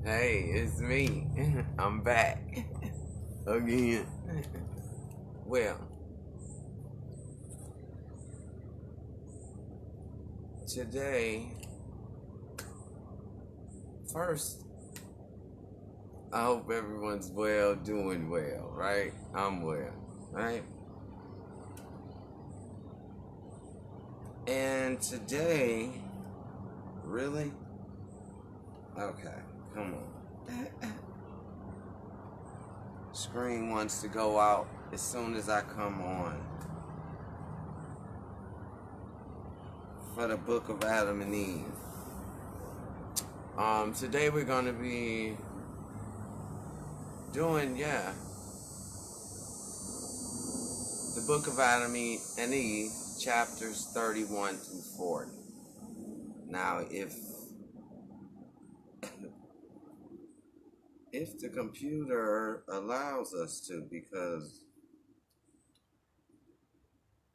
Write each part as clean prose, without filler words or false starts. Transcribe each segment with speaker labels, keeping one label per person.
Speaker 1: Hey, it's me. I'm back again. Well, today, first, I hope everyone's well, doing well, right? I'm well, right? And today, really? Okay, come on. Screen wants to go out as soon as I come on for the book of Adam and Eve. Today we're going to be doing, the book of Adam and Eve, chapters 31 through 40. Now, if the computer allows us to, because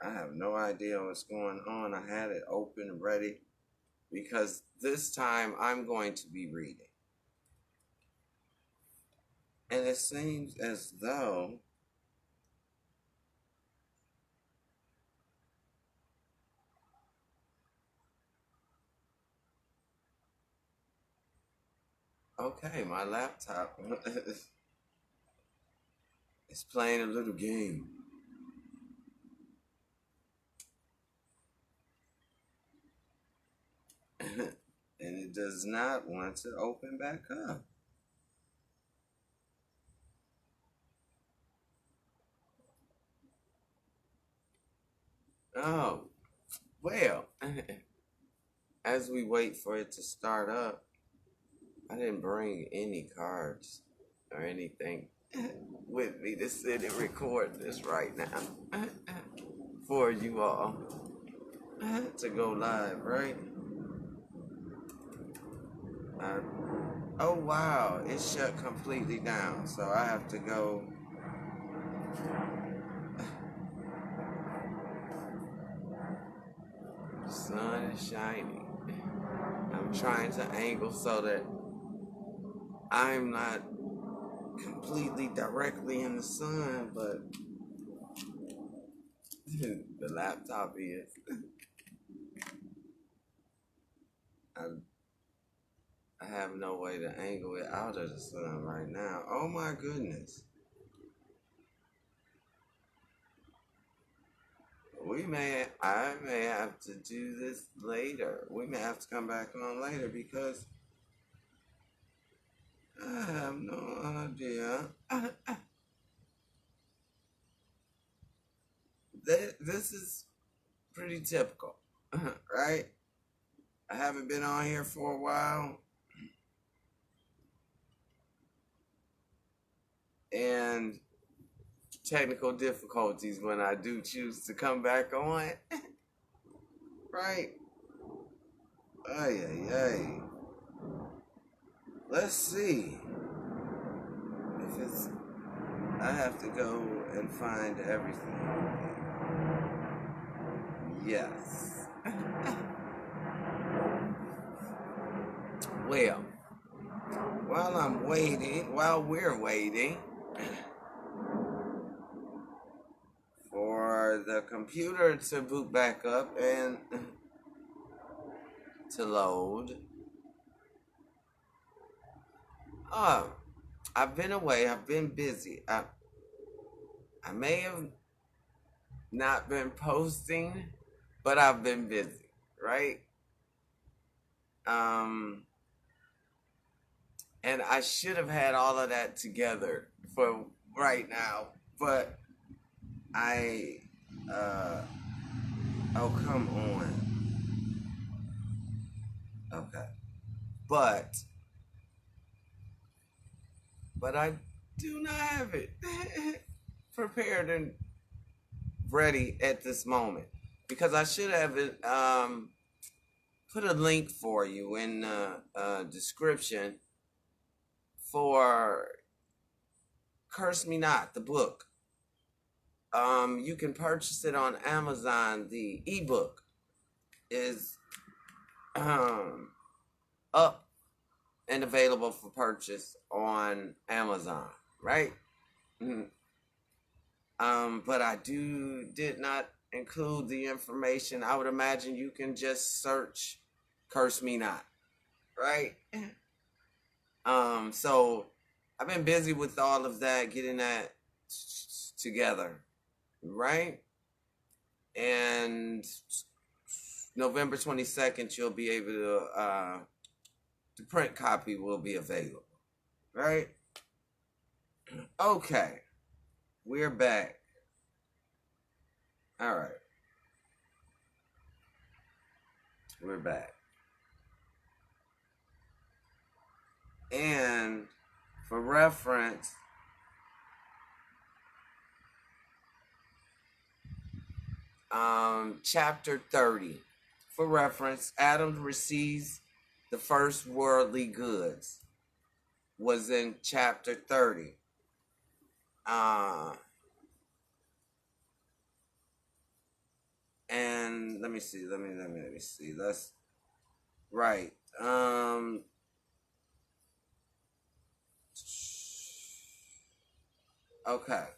Speaker 1: I have no idea what's going on. I had it open, ready, because this time I'm going to be reading. And it seems as though okay, my laptop is playing a little game. And it does not want to open back up. Oh, well, as we wait for it to start up, I didn't bring any cards or anything with me to sit and record this right now for you all to go live, right? Oh wow, it shut completely down, so I have to go. The sun is shining. I'm trying to angle so that I'm not completely directly in the sun, but the laptop is. I have no way to angle it out of the sun right now. Oh my goodness. I may have to do this later. We may have to come back on later because I have no idea. This is pretty typical, right? I haven't been on here for a while. And technical difficulties when I do choose to come back on. Right? Ay, ay, ay. Let's see. If it's. I have to go and find everything. Yes. Well, while we're waiting for the computer to boot back up and to load. I've been away. I've been busy. I may have not been posting, but I've been busy, right? And I should have had all of that together for right now, but oh, come on. Okay. But I do not have it prepared and ready at this moment because I should have it, put a link for you in the description for Curse Me Not, the book. You can purchase it on Amazon. The ebook is up and available for purchase on Amazon, right? Mhm. But I did not include the information. I would imagine you can just search "Curse Me Not," right? So I've been busy with all of that, getting that together, right? And November 22nd, you'll be able to, the print copy will be available, right? Okay, we're back. All right, we're back. And for reference, chapter 30. For reference, Adam receives the first worldly goods. Was in chapter 30. And let me see. Let me see. That's right. Okay.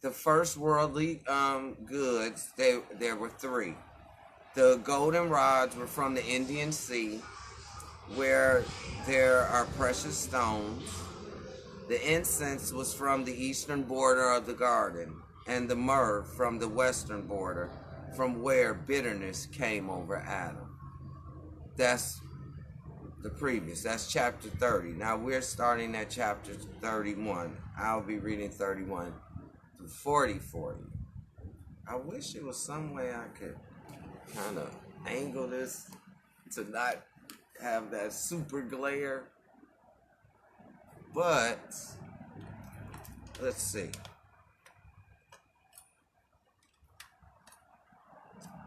Speaker 1: The first worldly goods, there were three. The golden rods were from the Indian Sea, where there are precious stones. The incense was from the eastern border of the garden, and the myrrh from the western border, from where bitterness came over Adam. That's the previous. That's chapter 30. Now we're starting at chapter 31. I'll be reading 31 through 40 for you. I wish it was some way I could kind of angle this to not have that super glare. But let's see.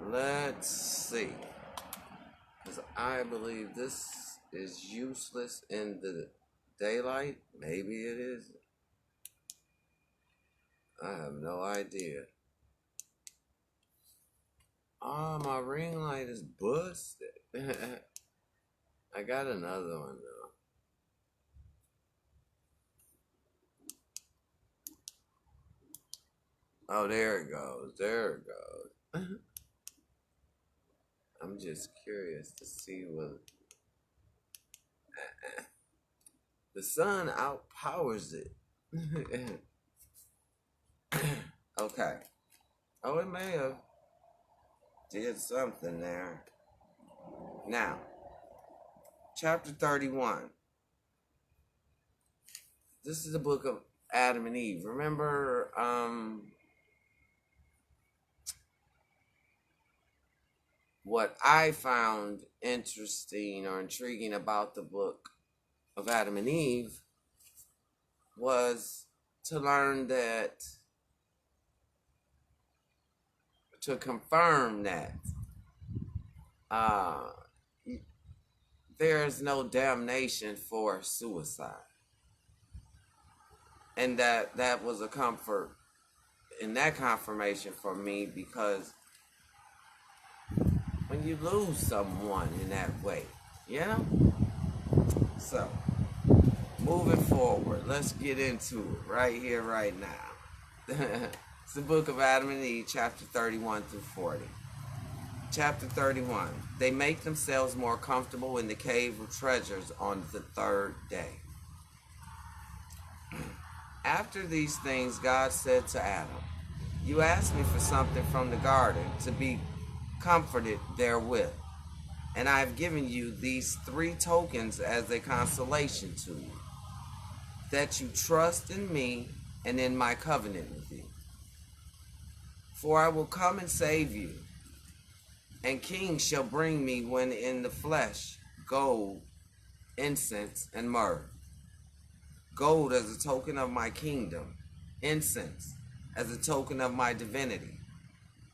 Speaker 1: Let's see. Because I believe this is useless in the daylight. Maybe it is. I have no idea. Oh, my ring light is busted. I got another one though. Oh, there it goes. There it goes. I'm just curious to see what the sun outpowers it. Okay. Oh, it may have did something there. Now, chapter 31. This is the book of Adam and Eve. Remember, what I found interesting or intriguing about the book of Adam and Eve was to learn that, to confirm that there is no damnation for suicide. And that was a comfort in that confirmation for me, because when you lose someone in that way, you know? So, moving forward, let's get into it right here, right now. It's the book of Adam and Eve, chapter 31 through 40. Chapter 31. They make themselves more comfortable in the cave of treasures on the third day. After these things, God said to Adam, "You asked me for something from the garden to be comforted therewith, and I have given you these three tokens as a consolation to you, that you trust in me and in my covenant with you. For I will come and save you, and kings shall bring me when in the flesh gold, incense, and myrrh. Gold as a token of my kingdom, incense as a token of my divinity,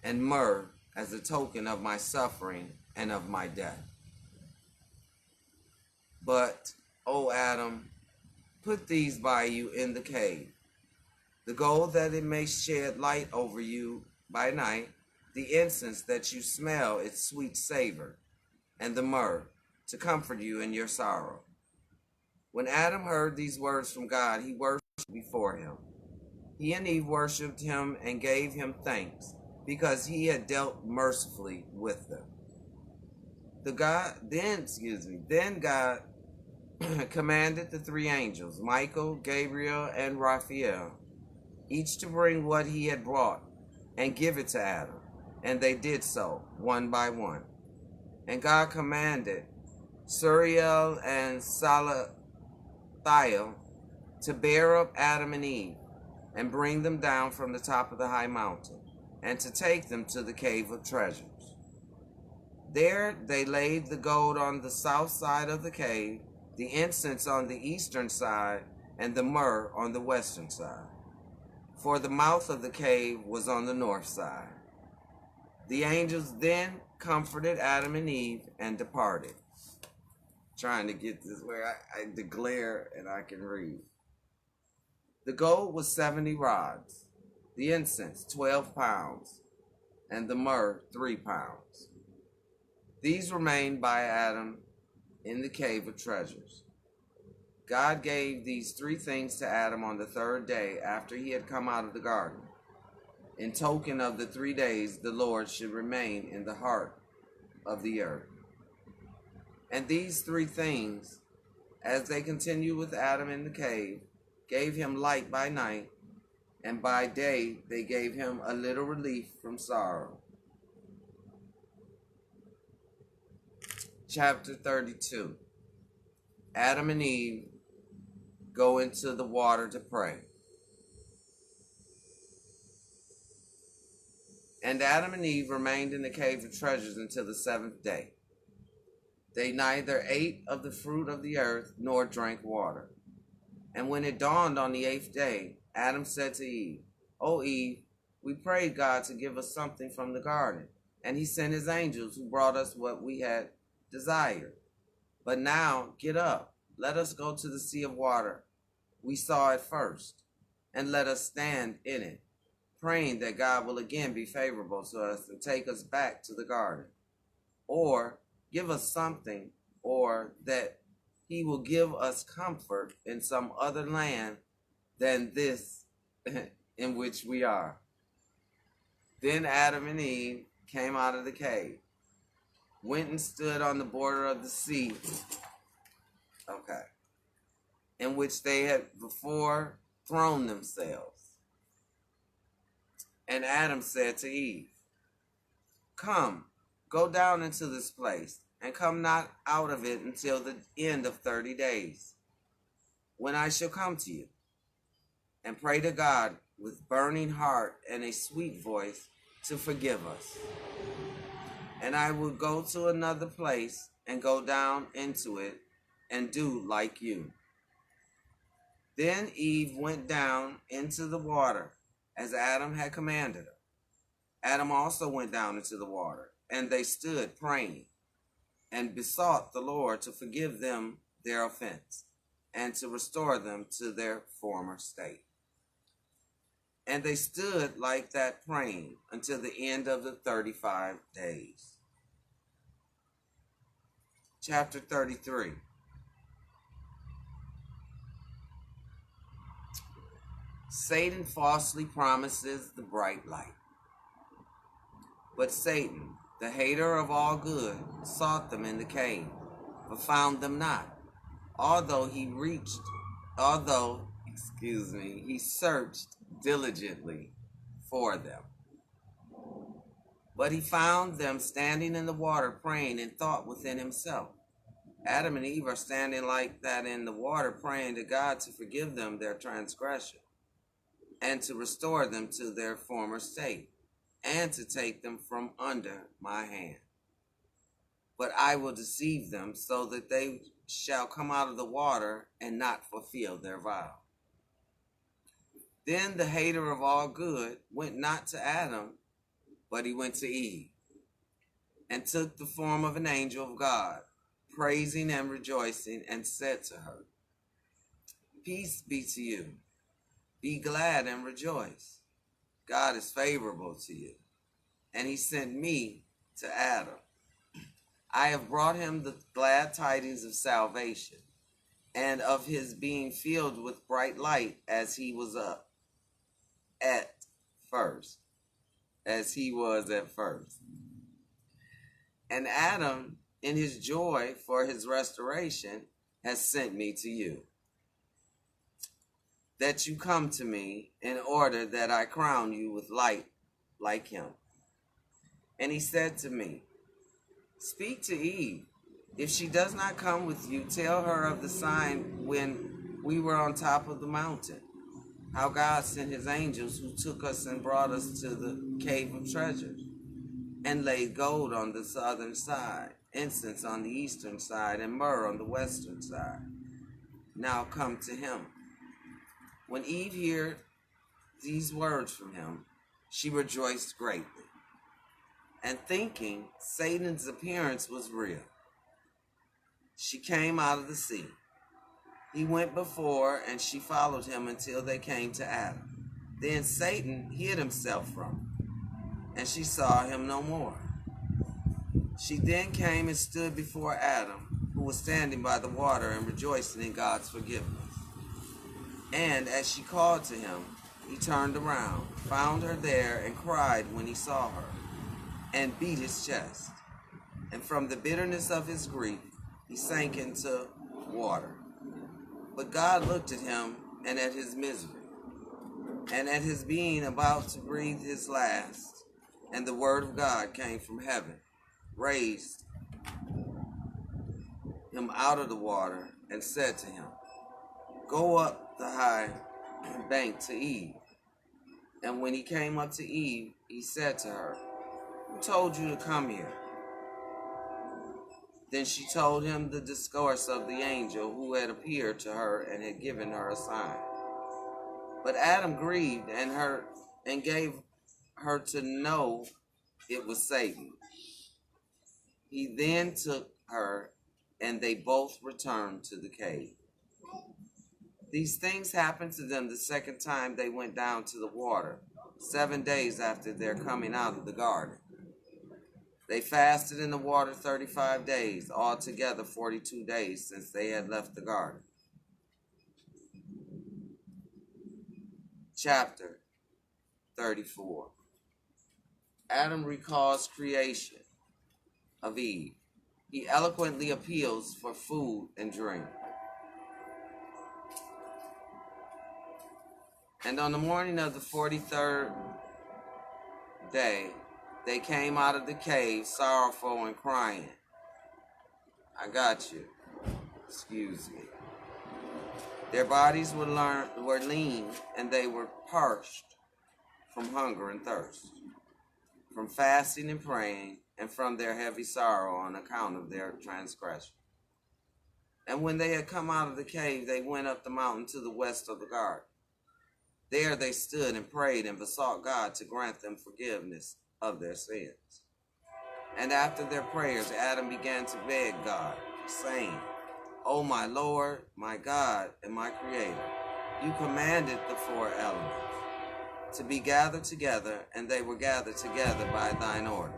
Speaker 1: and myrrh as a token of my suffering and of my death. But, O Adam, put these by you in the cave, the gold that it may shed light over you by night, the incense that you smell its sweet savor, and the myrrh to comfort you in your sorrow." When Adam heard these words from God, he worshipped before him. He and Eve worshipped him and gave him thanks because he had dealt mercifully with them. Then God commanded the three angels, Michael, Gabriel, and Raphael, each to bring what he had brought and give it to Adam. And they did so, one by one. And God commanded Suriel and Salathiel to bear up Adam and Eve and bring them down from the top of the high mountain, and to take them to the cave of treasures. There they laid the gold on the south side of the cave, the incense on the eastern side, and the myrrh on the western side. For the mouth of the cave was on the north side. The angels then comforted Adam and Eve and departed. Trying to get this where I declare and I can read. The gold was 70 rods, the incense 12 pounds, and the myrrh 3 pounds. These remained by Adam in the cave of treasures. God gave these 3 things to Adam on the 3rd day after he had come out of the garden, in token of the 3 days the Lord should remain in the heart of the earth. And these 3 things, as they continued with Adam in the cave, gave him light by night, and by day they gave him a little relief from sorrow. Chapter 32. Adam and Eve go into the water to pray. And Adam and Eve remained in the cave of treasures until the 7th day. They neither ate of the fruit of the earth nor drank water. And when it dawned on the 8th day, Adam said to Eve, "O Eve, we prayed God to give us something from the garden, and he sent his angels who brought us what we had desired. But now get up, let us go to the sea of water we saw at first, and let us stand in it, praying that God will again be favorable to us and take us back to the garden, or give us something, or that he will give us comfort in some other land than this in which we are." Then Adam and Eve came out of the cave, went and stood on the border of the sea, in which they had before thrown themselves. And Adam said to Eve, "Come, go down into this place, and come not out of it until the end of 30 days, when I shall come to you, and pray to God with burning heart and a sweet voice to forgive us. And I will go to another place and go down into it and do like you." Then Eve went down into the water as Adam had commanded her. Adam also went down into the water, and they stood praying and besought the Lord to forgive them their offense and to restore them to their former state. And they stood like that praying until the end of the 35 days. Chapter 33. Satan falsely promises the bright light. But Satan, the hater of all good, sought them in the cave, but found them not, although he searched diligently for them. But he found them standing in the water, praying, and thought within himself, Adam and Eve are standing like that in the water, praying to God to forgive them their transgression, and to restore them to their former state, and to take them from under my hand. But I will deceive them, so that they shall come out of the water and not fulfill their vow. Then the hater of all good went not to Adam, but he went to Eve, and took the form of an angel of God, praising and rejoicing, and said to her, "Peace be to you. Be glad and rejoice. God is favorable to you, and he sent me to Adam. I have brought him the glad tidings of salvation, and of his being filled with bright light as he was at first, as he was at first. And Adam, in his joy for his restoration, has sent me to you, that you come to me in order that I crown you with light like him. And he said to me, speak to Eve. If she does not come with you, tell her of the sign when we were on top of the mountain, how God sent his angels who took us and brought us to the cave of treasures, and laid gold on the southern side, incense on the eastern side, and myrrh on the western side. Now come to him. When Eve heard these words from him, she rejoiced greatly, and thinking Satan's appearance was real, she came out of the sea. He went before, and she followed him until they came to Adam. Then Satan hid himself from her, and she saw him no more. She then came and stood before Adam, who was standing by the water and rejoicing in God's forgiveness. And as she called to him, he turned around, found her there, and cried when he saw her, and beat his chest. And from the bitterness of his grief, he sank into water. But God looked at him and at his misery, and at his being about to breathe his last. And the word of God came from heaven, raised him out of the water, and said to him, go up the high bank to Eve. And when he came up to Eve, he said to her, who told you to come here? Then she told him the discourse of the angel who had appeared to her and had given her a sign. But Adam grieved and gave her to know it was Satan. He then took her, and they both returned to the cave. These things happened to them the second time they went down to the water, 7 days after their coming out of the garden. They fasted in the water 35 days, altogether 42 days since they had left the garden. Chapter 34. Adam recalls creation of Eve. He eloquently appeals for food and drink. And on the morning of the 43rd day, they came out of the cave, sorrowful and crying. I got you. Excuse me. Their bodies were lean, and they were parched from hunger and thirst, from fasting and praying, and from their heavy sorrow on account of their transgression. And when they had come out of the cave, they went up the mountain to the west of the garden. There they stood and prayed and besought God to grant them forgiveness of their sins. And after their prayers, Adam began to beg God, saying, O my Lord, my God, and my Creator, you commanded the four elements to be gathered together, and they were gathered together by thine order.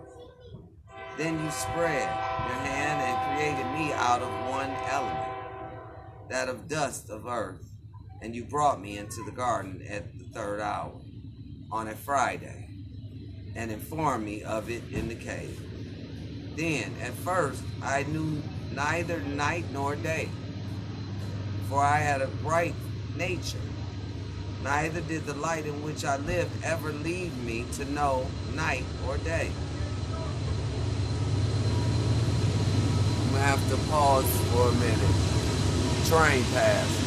Speaker 1: Then you spread your hand and created me out of one element, that of dust of earth, and you brought me into the garden at the third hour, on a Friday, and informed me of it in the cave. Then, at first, I knew neither night nor day, for I had a bright nature. Neither did the light in which I lived ever lead me to know night or day. I'm gonna have to pause for a minute. Train passed.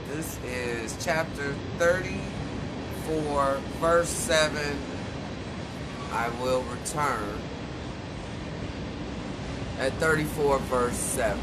Speaker 1: This is chapter 34, verse 7. I will return at 34, verse 7.